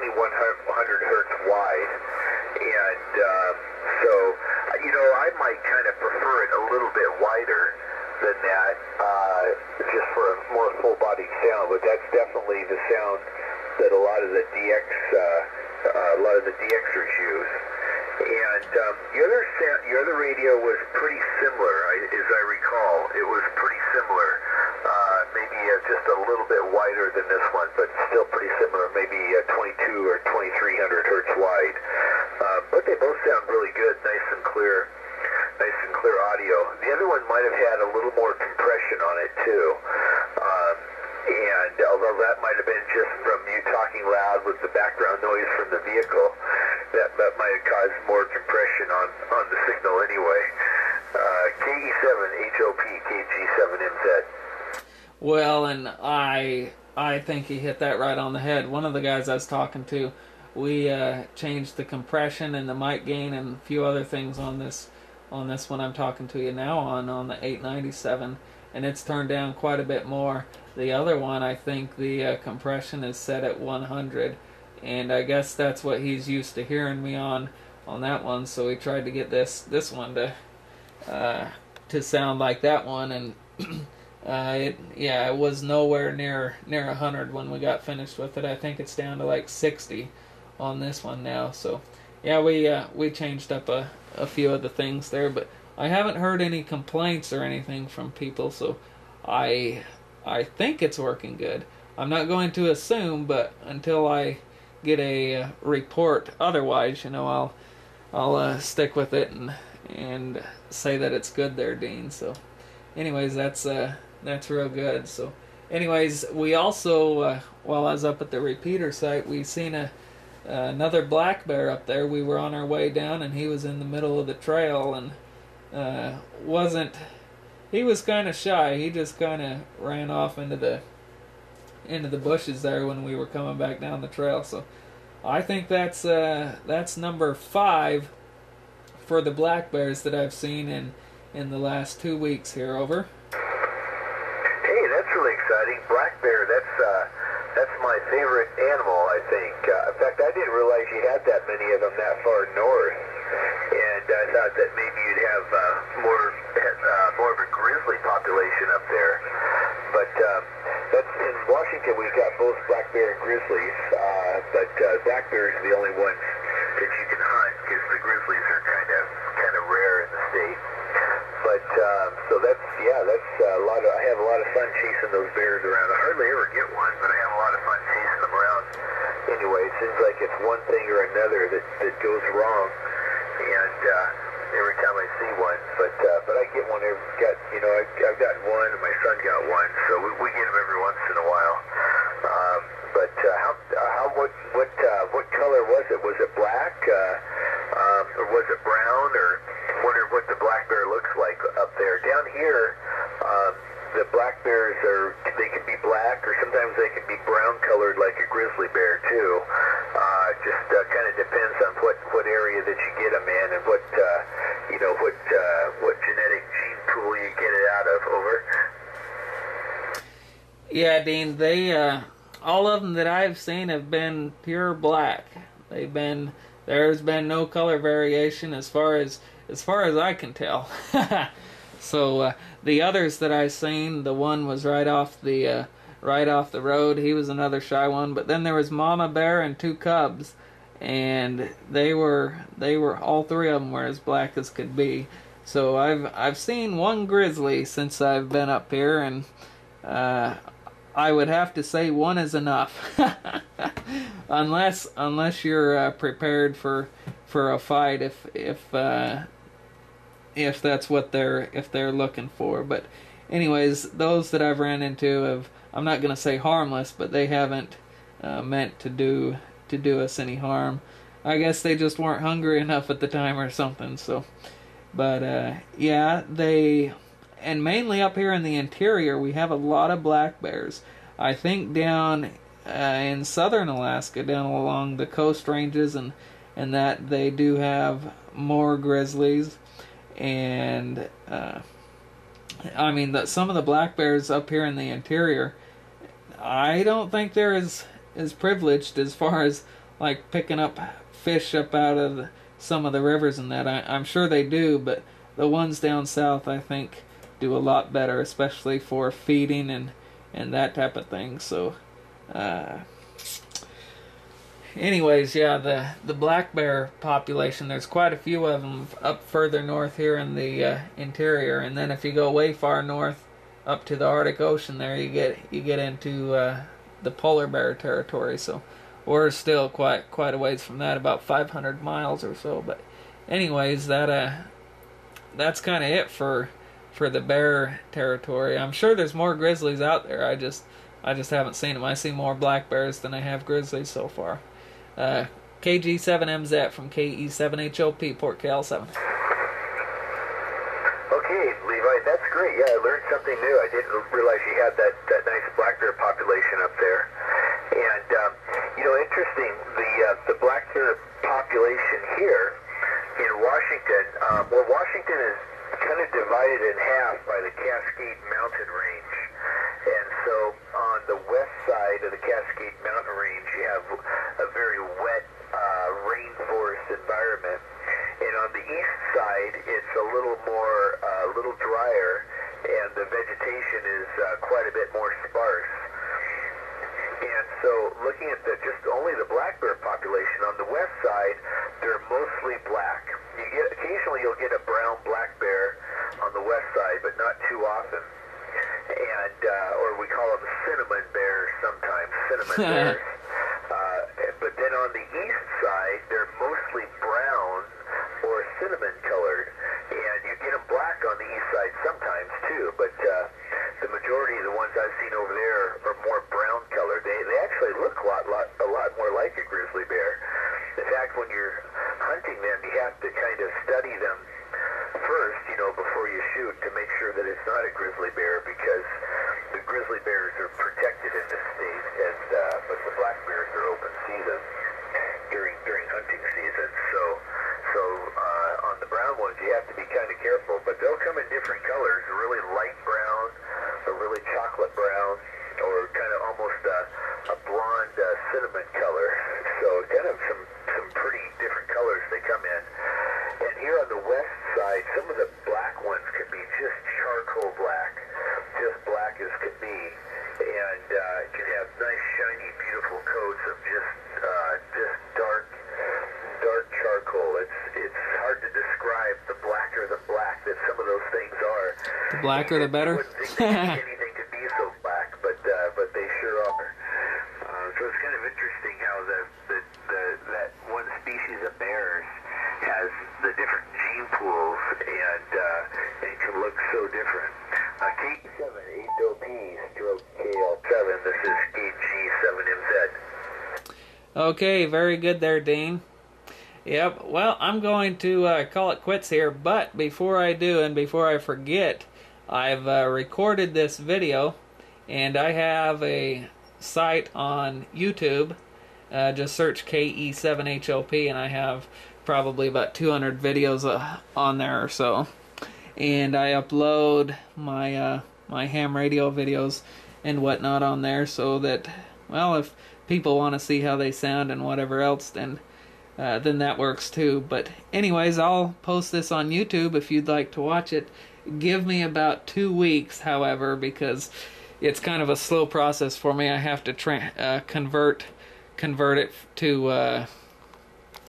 only 100 hertz wide, and so I might kind of prefer it a little bit wider than that, just for a more full-bodied sound. But that's definitely the sound that a lot of the DXers use. And your other radio was pretty similar, as I recall. It was pretty similar. Maybe just a little bit wider than this one, but still pretty similar. Maybe 22 or 2300 hertz wide. But they both sound really good, nice and clear audio. The other one might have had a little more compression on it too. And although that might have been just from you talking loud with the background noise from the vehicle, that might have caused more compression on the signal anyway. KE7HOP KG7MZ. Well, and I think he hit that right on the head. One of the guys I was talking to, we changed the compression and the mic gain and a few other things on this one I'm talking to you now on the 897, and it's turned down quite a bit more. The other one, I think the compression is set at 100, and I guess that's what he's used to hearing me on that one. So we tried to get this one to sound like that one, and it was nowhere near 100 when we got finished with it. I think it's down to like 60 on this one now. So yeah, we changed up a few of the things there, but I haven't heard any complaints or anything from people, so I think it's working good. I'm not going to assume, but until I get a report otherwise, I'll stick with it and say that it's good there, Dean. So anyways, that's real good. So anyways, we also while I was up at the repeater site, we seen another black bear up there. We were on our way down, and he was in the middle of the trail, and he was kind of shy. He just kind of ran off into the bushes there when we were coming back down the trail. So I think that's number 5 for the black bears that I've seen in the last 2 weeks here. Over. Hey, that's really exciting. Black bear, that's my favorite animal, I think. In fact, I didn't realize you had that many of them that far north, and I thought that maybe you'd have more of a grizzly population up there. But that's in Washington. We've got both black bear and grizzlies, but black bears are the only ones that you can hunt, because the grizzlies are kind of rare in the state. But so that's a lot of. I have a lot of fun chasing those bears around. I hardly ever get one, but I have a lot of fun chasing them around. Anyway, it seems like it's one thing or another that goes wrong, and every time I see one, but I get one. I've got one, and my son got one, so we get them every once in a while. But what color was it? Was it black, or was it brown, or wonder what the black bear looks like up there? Down here, the black bears they can be black, or sometimes they can be brown colored like a grizzly bear too. Just kind of depends on what area that you get them in, and what genetic gene pool you get it out of. Over. Yeah, Dean, they all of them that I've seen have been pure black. There's been no color variation as far as I can tell. So the others that I've seen, the one was right off the road. He was another shy one, but then there was Mama Bear and 2 cubs, and they were all 3 of them were as black as could be. So I've seen 1 grizzly since I've been up here, and I would have to say 1 is enough, unless you're prepared for a fight if that's what they're looking for. But anyways, those that I've ran into I'm not going to say harmless, but they haven't meant to do us any harm. I guess they just weren't hungry enough at the time or something. So, but yeah, and mainly up here in the interior, we have a lot of black bears. I think down in southern Alaska, down along the coast ranges, and that they do have more grizzlies. And I mean, some of the black bears up here in the interior, I don't think they're as privileged as far as like picking up fish up out of some of the rivers and that. I'm sure they do, but the ones down south, I think, do a lot better, especially for feeding and that type of thing. So, anyways, yeah, the black bear population, there's quite a few of them up further north here in the interior, and then if you go way far north up to the Arctic Ocean, there you get into the polar bear territory. So we're still quite a ways from that, about 500 miles or so. But anyways, that's kind of it for the bear territory. I'm sure there's more grizzlies out there. I just haven't seen them. I see more black bears than I have grizzlies so far. KG7MZ from KE7HOP, Port KL7. Okay, Levi, that's great. Yeah, I learned something new. I didn't realize you had that nice black bear population up there. And, interesting, the black bear population here in Washington, Washington is kind of divided in half by the Cascade Mountain Range. And so on the west side of the Cascade Mountain Range, you have a very wet rainforest environment. And on the east side, it's a little drier, and the vegetation is quite a bit more sparse. And so looking at just only the black bear population, on the west side, they're mostly black. Occasionally you'll get a brown black bear on the west side, but not too often. And or we call them cinnamon bears sometimes, cinnamon bears. But then on the east side, they're mostly brown or cinnamon colored, and you get them black on the east side sometimes too. But the majority of the ones I've seen over there are more brown colored. They actually look a lot more like a grizzly bear. In fact, when you're hunting them, you have to kind of study them first, before you shoot, to make sure that it's not a grizzly bear, because the grizzly bears are protected in this state, but the black bears are open season during hunting season. So on the brown ones, you have to be kind of careful, but they'll come in different colors: a really light brown, a really chocolate brown, or kind of almost a blonde cinnamon color. So kind of some pretty different colors they come in. And here on the west side, some of the black ones can be just charcoal black, just black as could be, and can have nice, shiny, beautiful coats of just dark charcoal. It's hard to describe the blacker the black that some of those things are. The blacker the better. You wouldn't think anything could be so black, but they sure are. So it's kind of interesting how that one species of bears has the different gene pools, and it can look so different. K7HOP/KL7, this is KG7MZ. Okay, very good there, Dean. Yep, well, I'm going to call it quits here, but before I do, and before I forget, I've recorded this video, and I have a site on YouTube. Just search KE7HOP, and I have probably about 200 videos on there or so. And I upload my my ham radio videos and whatnot on there, so that, well, if people want to see how they sound and whatever else, then that works too. But anyways, I'll post this on YouTube if you'd like to watch it. Give me about 2 weeks, however, because it's kind of a slow process for me. I have to convert it to